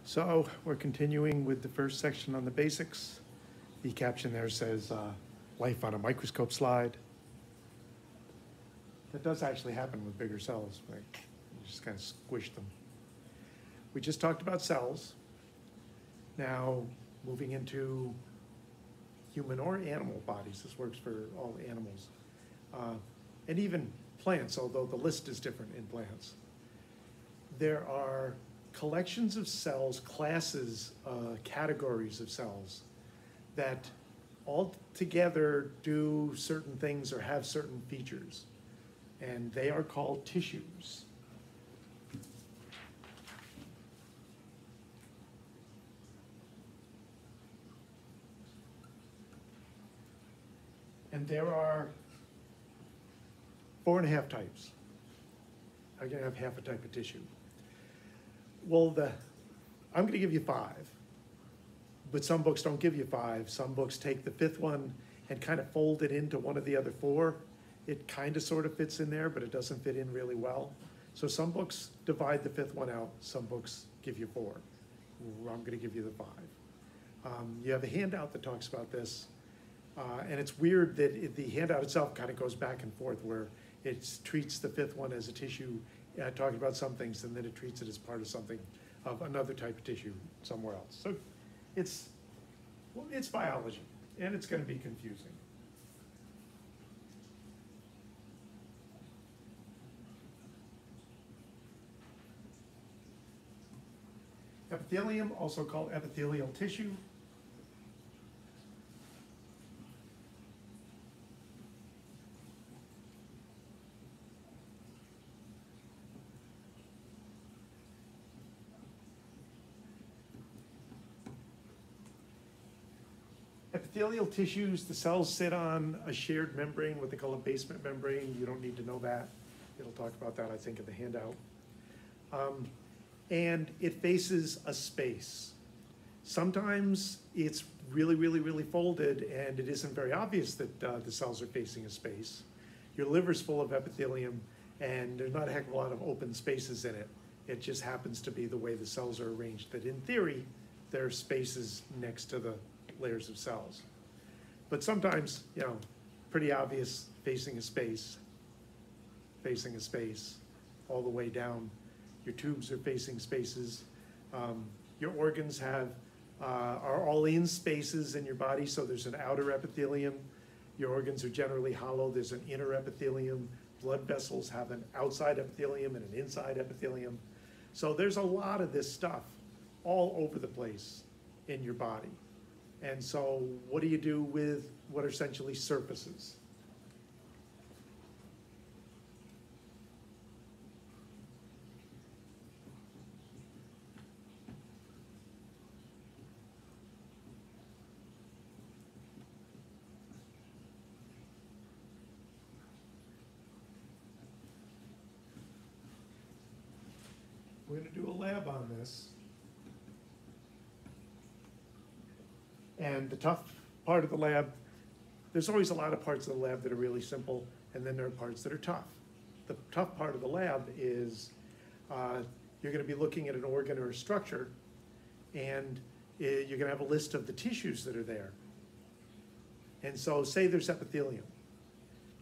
So we're continuing with the first section on the basics. The caption there says, life on a microscope slide. That does actually happen with bigger cells. Right? You just kind of squish them. We just talked about cells. Now moving into human or animal bodies. This works for all animals. And even plants, although the list is different in plants. There are collections of cells, classes, categories of cells that all together do certain things or have certain features. And they are called tissues. And there are 4.5 types. I'm going to have half a type of tissue. Well, I'm going to give you 5, but some books don't give you 5. Some books take the 5th one and kind of fold it into one of the other 4. It kind of sort of fits in there, but it doesn't fit in really well. So some books divide the 5th one out. Some books give you 4. I'm going to give you the 5. You have a handout that talks about this, and it's weird that the handout itself kind of goes back and forth, where it treats the 5th one as a tissue, talking about some things, and then it treats it as part of something, of another type of tissue somewhere else. So it's biology, and it's going to be confusing. Epithelium, also called epithelial tissue. Epithelial tissues, the cells sit on a shared membrane, what they call a basement membrane. You don't need to know that. It'll talk about that, I think, in the handout. And it faces a space. Sometimes it's really, really, really folded, and it isn't very obvious that the cells are facing a space. Your liver's full of epithelium, and there's not a heck of a lot of open spaces in it. It just happens to be the way the cells are arranged, that in theory, there are spaces next to the layers of cells. But sometimes, pretty obvious, facing a space, all the way down. Your tubes are facing spaces. Your organs are all in spaces in your body, so there's an outer epithelium. Your organs are generally hollow. There's an inner epithelium. Blood vessels have an outside epithelium and an inside epithelium. So there's a lot of this stuff all over the place in your body. And so what do you do with what are essentially surfaces? We're going to do a lab on this. And the tough part of the lab, there's always a lot of parts of the lab that are really simple, and then there are parts that are tough. The tough part of the lab is you're going to be looking at an organ or a structure, and you're going to have a list of the tissues that are there. And so say there's epithelium.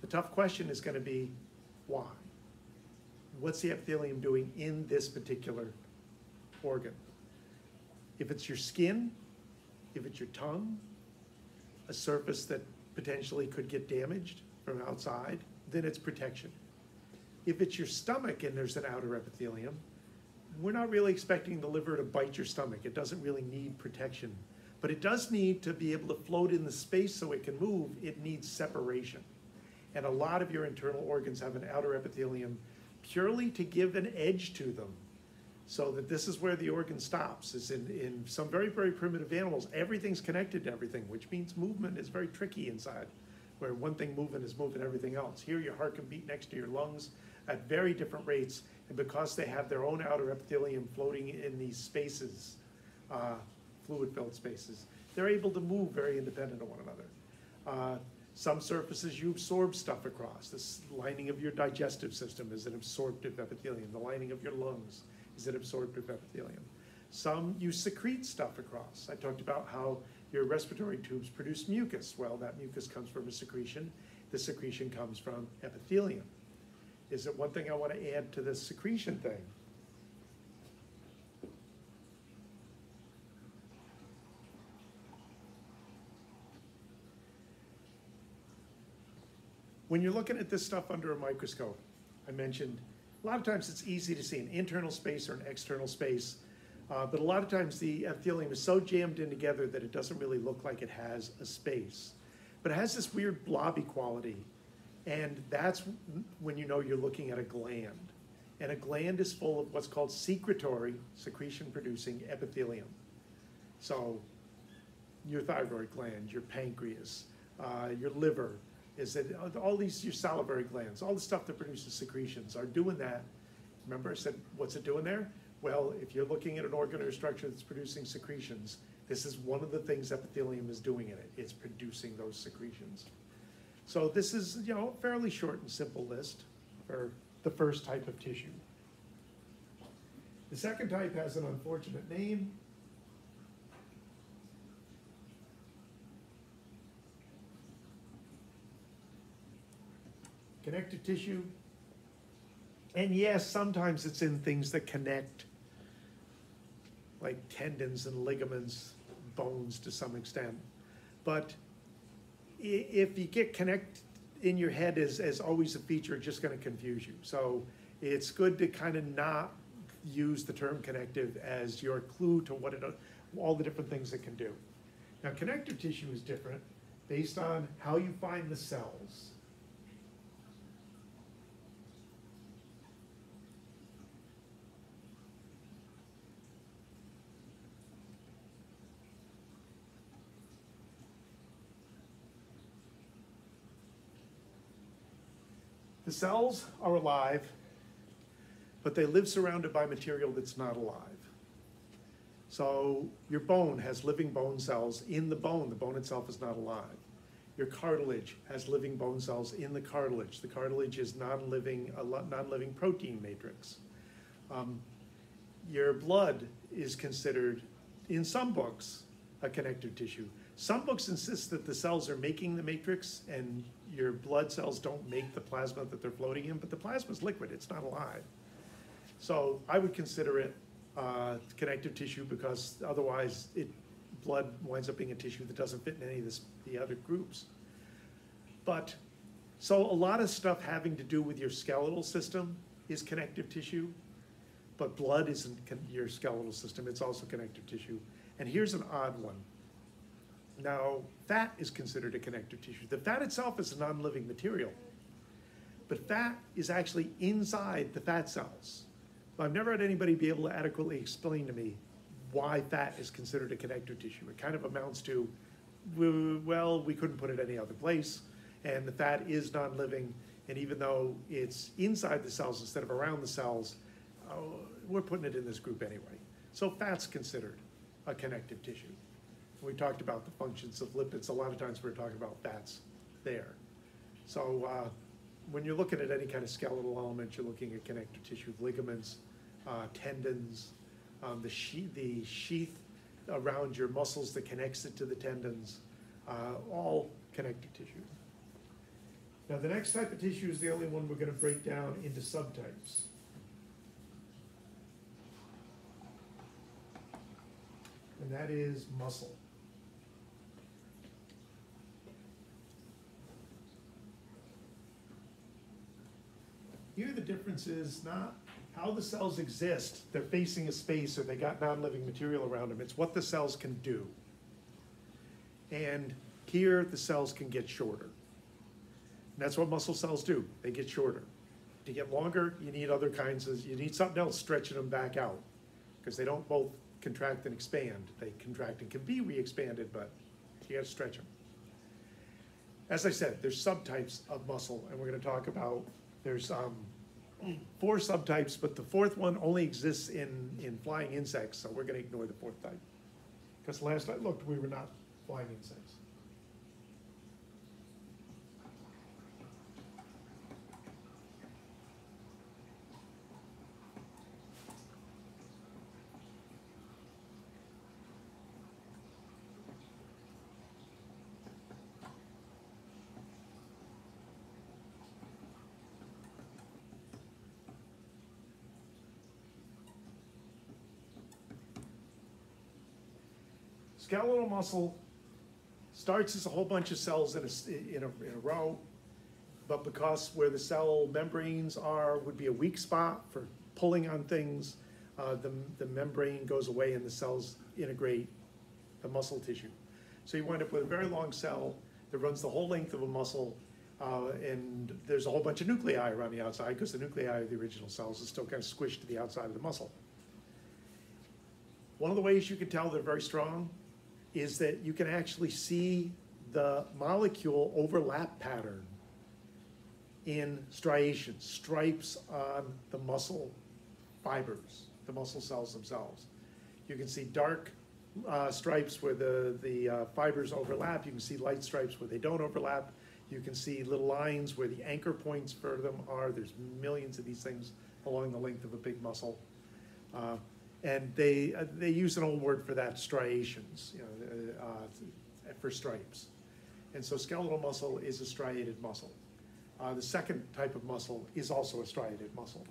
The tough question is going to be, why? What's the epithelium doing in this particular organ? If it's your skin, if it's your tongue, a surface that potentially could get damaged from outside, then it's protection. If it's your stomach and there's an outer epithelium, we're not really expecting the liver to bite your stomach. It doesn't really need protection. But it does need to be able to float in the space so it can move. It needs separation. And a lot of your internal organs have an outer epithelium purely to give an edge to them, so that this is where the organ stops. Is in some very, very primitive animals, everything's connected to everything, which means movement is very tricky inside, where one thing moving is moving everything else. Here your heart can beat next to your lungs at very different rates, and because they have their own outer epithelium floating in these spaces, fluid-filled spaces, they're able to move very independent of one another. Some surfaces you absorb stuff across. This lining of your digestive system is an absorptive epithelium. The lining of your lungs is an absorptive epithelium. Some you secrete stuff across. I talked about how your respiratory tubes produce mucus. Well, that mucus comes from a secretion. The secretion comes from epithelium. Is it one thing I want to add to the secretion thing? When you're looking at this stuff under a microscope, I mentioned a lot of times it's easy to see an internal space or an external space, but a lot of times the epithelium is so jammed in together that it doesn't really look like it has a space. But it has this weird blobby quality, and that's when you know you're looking at a gland. And a gland is full of what's called secretory, secretion-producing epithelium. So your thyroid gland, your pancreas, your liver, all these, your salivary glands, all the stuff that produces secretions are doing that. Remember I said, what's it doing there? Well, if you're looking at an organ or structure that's producing secretions, this is one of the things epithelium is doing in it. It's producing those secretions. So this is, a fairly short and simple list for the first type of tissue. The second type has an unfortunate name. Connective tissue. And yes, sometimes it's in things that connect, like tendons and ligaments, bones to some extent. But if you get connect in your head as always a feature, it's just going to confuse you. So it's good to kind of not use the term connective as your clue to what all the different things it can do. Now, connective tissue is different based on how you find the cells. The cells are alive, but they live surrounded by material that's not alive. So your bone has living bone cells in the bone. The bone itself is not alive. Your cartilage has living bone cells in the cartilage. The cartilage is non-living protein matrix. Your blood is considered, in some books, a connective tissue. Some books insist that the cells are making the matrix and your blood cells don't make the plasma that they're floating in, but the plasma is liquid, it's not alive. So I would consider it connective tissue because otherwise blood winds up being a tissue that doesn't fit in any of the other groups. But, so a lot of stuff having to do with your skeletal system is connective tissue, but blood isn't your skeletal system, it's also connective tissue. And here's an odd one. Now, fat is considered a connective tissue. The fat itself is a non-living material, but fat is actually inside the fat cells. I've never had anybody be able to adequately explain to me why fat is considered a connective tissue. It kind of amounts to, well, we couldn't put it any other place, and the fat is non-living, and even though it's inside the cells instead of around the cells, we're putting it in this group anyway. So fat's considered a connective tissue. We talked about the functions of lipids. A lot of times we're talking about fats there. So when you're looking at any kind of skeletal element, you're looking at connective tissue, ligaments, tendons, the sheath around your muscles that connects it to the tendons, all connective tissue. Now the next type of tissue is the only one we're going to break down into subtypes. And that is muscle. Here the difference is not how the cells exist. They're facing a space or they got non-living material around them. It's what the cells can do. And here the cells can get shorter. And that's what muscle cells do. They get shorter. To get longer, you need other kinds of, you need something else stretching them back out because they don't both contract and expand. They contract and can be re-expanded, but you gotta stretch them. As I said, there's subtypes of muscle, and we're gonna talk about, there's 4 subtypes, but the 4th one only exists in flying insects, so we're gonna ignore the 4th type. Because last I looked, we were not flying insects. skeletal muscle starts as a whole bunch of cells in a row, but because where the cell membranes are would be a weak spot for pulling on things, the membrane goes away and the cells integrate the muscle tissue. So you wind up with a very long cell that runs the whole length of a muscle, and there's a whole bunch of nuclei around the outside because the nuclei of the original cells is still kind of squished to the outside of the muscle. One of the ways you can tell they're very strong is that you can actually see the molecule overlap pattern in striations, stripes on the muscle fibers, the muscle cells themselves. You can see dark stripes where the fibers overlap. You can see light stripes where they don't overlap. You can see little lines where the anchor points for them are. There's millions of these things along the length of a big muscle. And they use an old word for that, striations, for stripes. And so skeletal muscle is a striated muscle. The second type of muscle is also a striated muscle.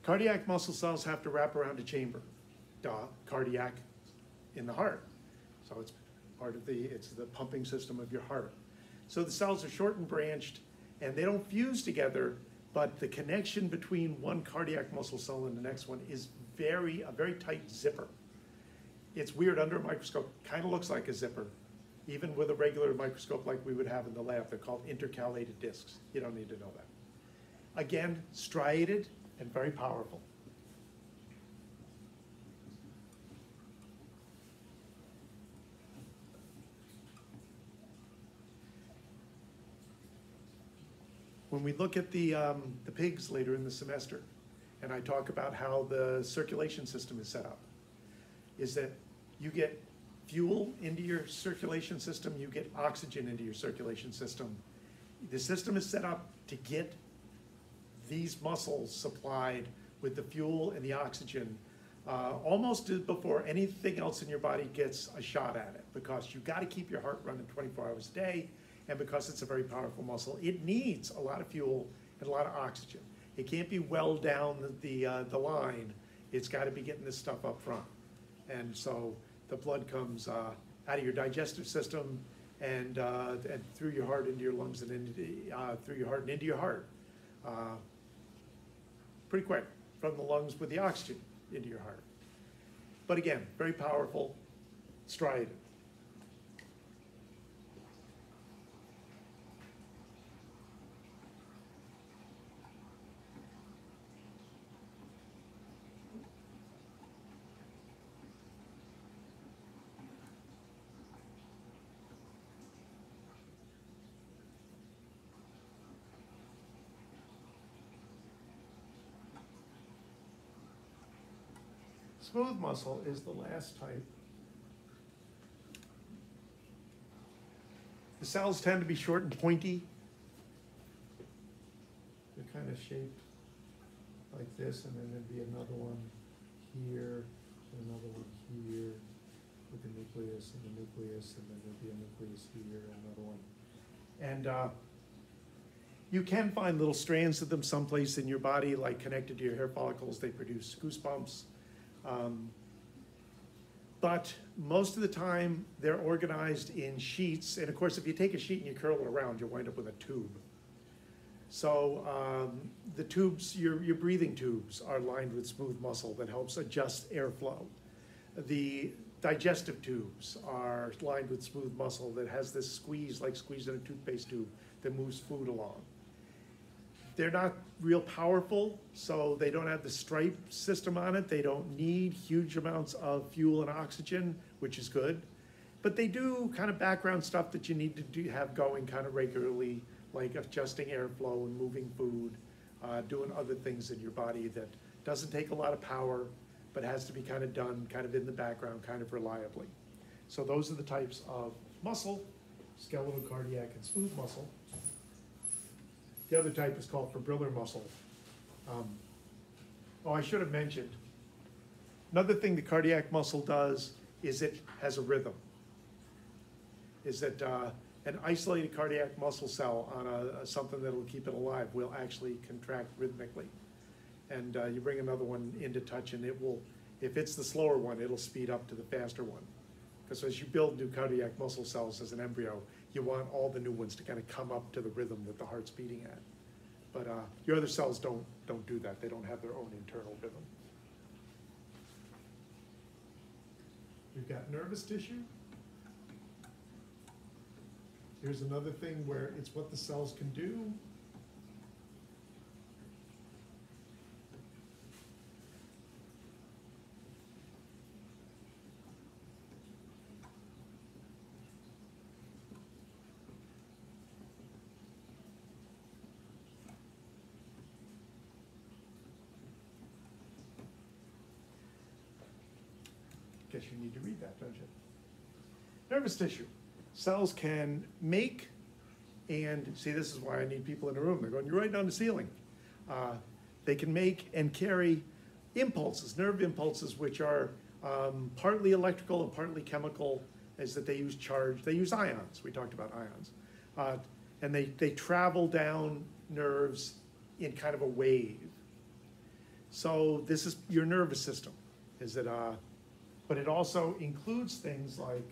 Cardiac muscle cells have to wrap around a chamber. Duh, cardiac in the heart. So it's part of it's the pumping system of your heart. So the cells are short and branched, and they don't fuse together, but the connection between one cardiac muscle cell and the next one is a very tight zipper. It's weird under a microscope, kind of looks like a zipper. Even with a regular microscope like we would have in the lab, they're called intercalated discs. You don't need to know that. Again, striated and very powerful. When we look at the pigs later in the semester, and I talk about how the circulation system is set up, is that you get fuel into your circulation system, you get oxygen into your circulation system. The system is set up to get these muscles supplied with the fuel and the oxygen almost before anything else in your body gets a shot at it, because you've got to keep your heart running 24 hours a day, and because it's a very powerful muscle, it needs a lot of fuel and a lot of oxygen. It can't be well down the line. It's got to be getting this stuff up front. And so the blood comes out of your digestive system and through your heart into your lungs and through your heart and into your heart. Pretty quick, from the lungs with the oxygen into your heart. But again, very powerful, striated. Smooth muscle is the last type. The cells tend to be short and pointy. They're kind of shaped like this, and then there'd be another one here, and another one here, with the nucleus and the nucleus, and then there'd be a nucleus here, and another one. And you can find little strands of them someplace in your body, like connected to your hair follicles. They produce goosebumps. But most of the time, they're organized in sheets. And of course, if you take a sheet and you curl it around, you'll wind up with a tube. So the tubes, your breathing tubes, are lined with smooth muscle that helps adjust airflow. The digestive tubes are lined with smooth muscle that has this squeeze, like squeezing a toothpaste tube, that moves food along. They're not real powerful, so they don't have the stripe system on it. They don't need huge amounts of fuel and oxygen, which is good. But they do kind of background stuff that you need to have going kind of regularly, like adjusting airflow and moving food, doing other things in your body that doesn't take a lot of power, but has to be kind of done kind of in the background, kind of reliably. So those are the types of muscle: skeletal, cardiac, and smooth muscle. The other type is called fibrillar muscle. I should have mentioned, Another thing the cardiac muscle does is it has a rhythm. Is that an isolated cardiac muscle cell on something that'll keep it alive will actually contract rhythmically. And you bring another one into touch and it will, if it's the slower one, it'll speed up to the faster one. Because as you build new cardiac muscle cells as an embryo, you want all the new ones to kind of come up to the rhythm that the heart's beating at. But your other cells don't do that. They don't have their own internal rhythm. We've got nervous tissue. Here's another thing where it's what the cells can do. Guess you need to read that, don't you? Nervous tissue. Cells can make and, see, this is why I need people in the room. They're going, you're right on the ceiling. They can make and carry impulses, nerve impulses, which are partly electrical and partly chemical, is that they use charge. They use ions. We talked about ions. And they travel down nerves in kind of a wave. So this is your nervous system. Is it, but it also includes things like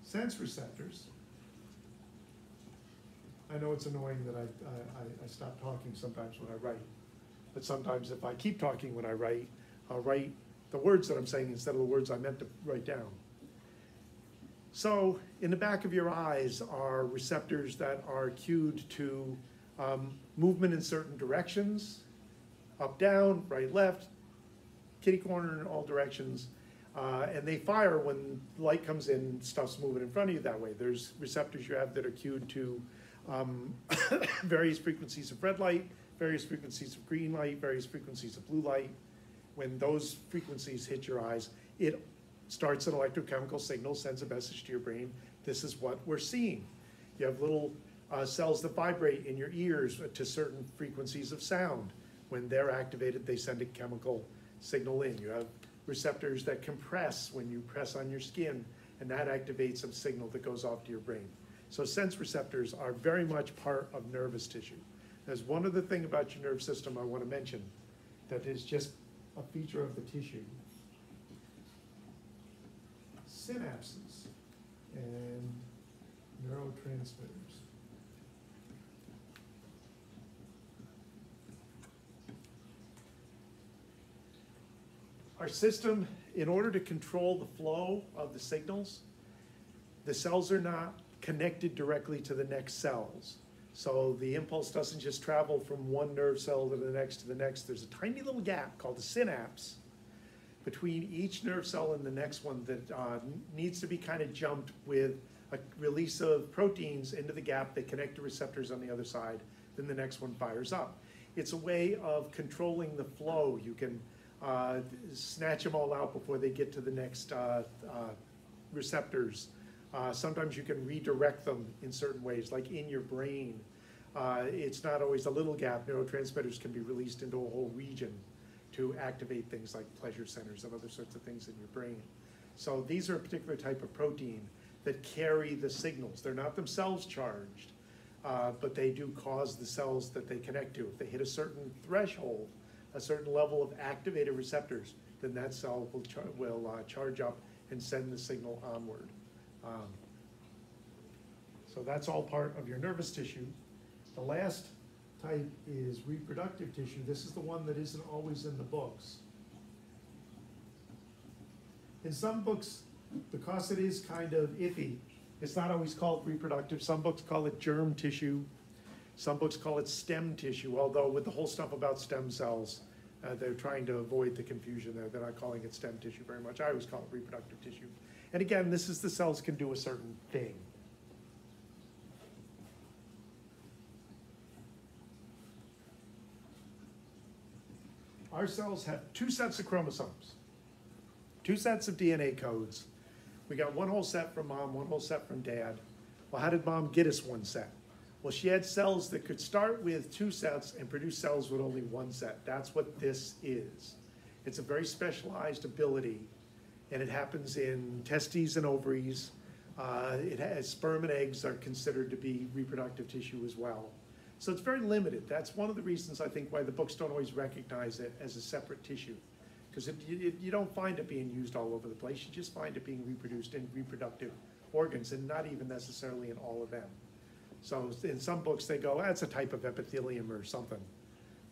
sense receptors. I know it's annoying that I stop talking sometimes when I write, but sometimes if I keep talking when I write, I'll write the words that I'm saying instead of the words I meant to write down. So in the back of your eyes are receptors that are cued to movement in certain directions, up, down, right, left, kitty corner in all directions. And they fire when light comes in, stuff's moving in front of you that way. There's receptors you have that are cued to various frequencies of red light, various frequencies of green light, various frequencies of blue light. When those frequencies hit your eyes, it starts an electrochemical signal, sends a message to your brain. This is what we're seeing. You have little cells that vibrate in your ears to certain frequencies of sound. When they're activated, they send a chemical signal in. You have receptors that compress when you press on your skin, and that activates a signal that goes off to your brain. So sense receptors are very much part of nervous tissue. There's one other thing about your nerve system I want to mention that is just a feature of the tissue. Synapses and neurotransmitters. Our system, in order to control the flow of the signals, the cells are not connected directly to the next cells. So the impulse doesn't just travel from one nerve cell to the next to the next. There's a tiny little gap called the synapse between each nerve cell and the next one that needs to be kind of jumped with a release of proteins into the gap. They connect to receptors on the other side, then the next one fires up. It's a way of controlling the flow. You can snatch them all out before they get to the next receptors. Sometimes you can redirect them in certain ways, like in your brain. It's not always a little gap. Neurotransmitters can be released into a whole region to activate things like pleasure centers and other sorts of things in your brain. So these are a particular type of protein that carry the signals. They're not themselves charged, but they do cause the cells that they connect to. If they hit a certain threshold, a certain level of activated receptors, then that cell will charge up and send the signal onward. So that's all part of your nervous tissue. The last type is reproductive tissue. This is the one that isn't always in the books. In some books, because it is kind of iffy, it's not always called reproductive. Some books call it germ tissue. Some books call it stem tissue, although with the whole stuff about stem cells, they're trying to avoid the confusion there. They're not calling it stem tissue very much. I always call it reproductive tissue. And again, this is the cells can do a certain thing. Our cells have two sets of chromosomes, two sets of DNA codes. We got one whole set from mom, one whole set from dad. Well, how did mom get us one set? Well, she had cells that could start with 2 sets and produce cells with only 1 set. That's what this is. It's a very specialized ability, and it happens in testes and ovaries. It has sperm and eggs are considered to be reproductive tissue as well. So it's very limited. That's one of the reasons I think why the books don't always recognize it as a separate tissue. Because you don't find it being used all over the place. You just find it being reproduced in reproductive organs, and not even necessarily in all of them. So in some books they go, that's a type of epithelium or something.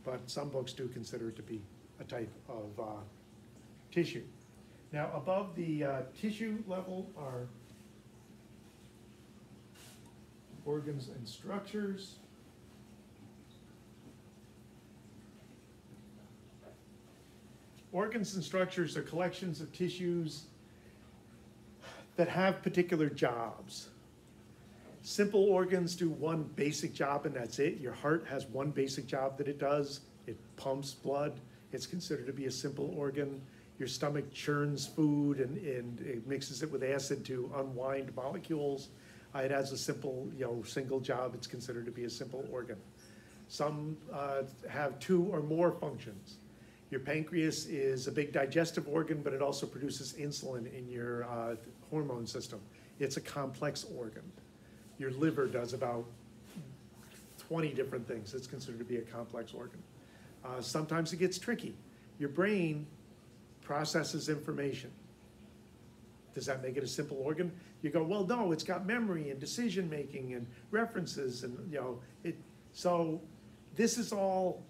But some books do consider it to be a type of tissue. Now above the tissue level are organs and structures. Organs and structures are collections of tissues that have particular jobs. Simple organs do one basic job and that's it. Your heart has one basic job that it does. It pumps blood. It's considered to be a simple organ. Your stomach churns food and it mixes it with acid to unwind molecules. It has a simple, single job. It's considered to be a simple organ. Some have 2 or more functions. Your pancreas is a big digestive organ, but it also produces insulin in your hormone system. It's a complex organ. Your liver does about 20 different things. It's considered to be a complex organ. Sometimes it gets tricky. Your brain processes information. Does that make it a simple organ? You go, well, no, it's got memory and decision making and references and so this is all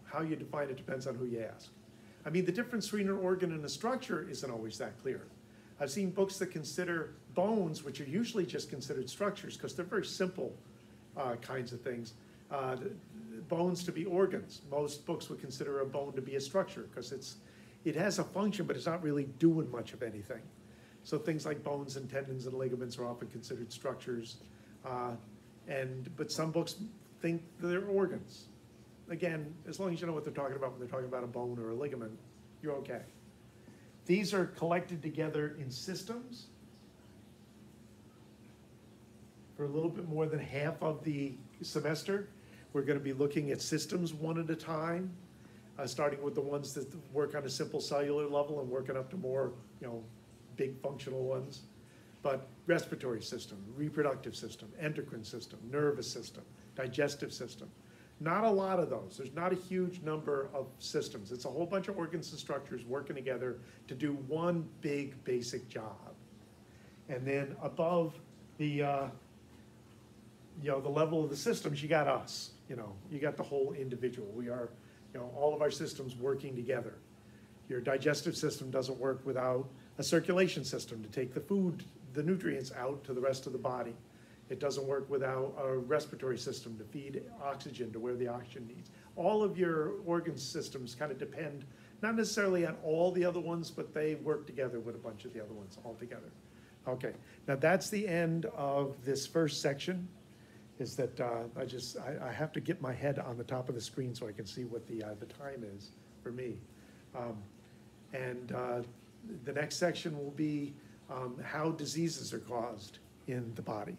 how you define it depends on who you ask. I mean, the difference between an organ and a structure isn't always that clear. I've seen books that consider bones, which are usually just considered structures because they're very simple kinds of things, bones to be organs. Most books would consider a bone to be a structure because it has a function, but it's not really doing much of anything. So things like bones and tendons and ligaments are often considered structures. But some books think they're organs. Again, as long as you know what they're talking about when they're talking about a bone or a ligament, you're okay. These are collected together in systems. For a little bit more than half of the semester, we're going to be looking at systems one at a time, starting with the ones that work on a simple cellular level and working up to more, big functional ones. But respiratory system, reproductive system, endocrine system, nervous system, digestive system. Not a lot of those. There's not a huge number of systems. It's a whole bunch of organs and structures working together to do one big basic job. And then above the the level of the systems, you got us. You got the whole individual. We are, all of our systems working together. Your digestive system doesn't work without a circulation system to take the food, the nutrients out to the rest of the body. It doesn't work without a respiratory system to feed oxygen to where the oxygen needs. All of your organ systems kind of depend, not necessarily on all the other ones, but they work together with a bunch of the other ones all together. Okay, now that's the end of this first section, is that I have to get my head on the top of the screen so I can see what the time is for me. The next section will be how diseases are caused in the body.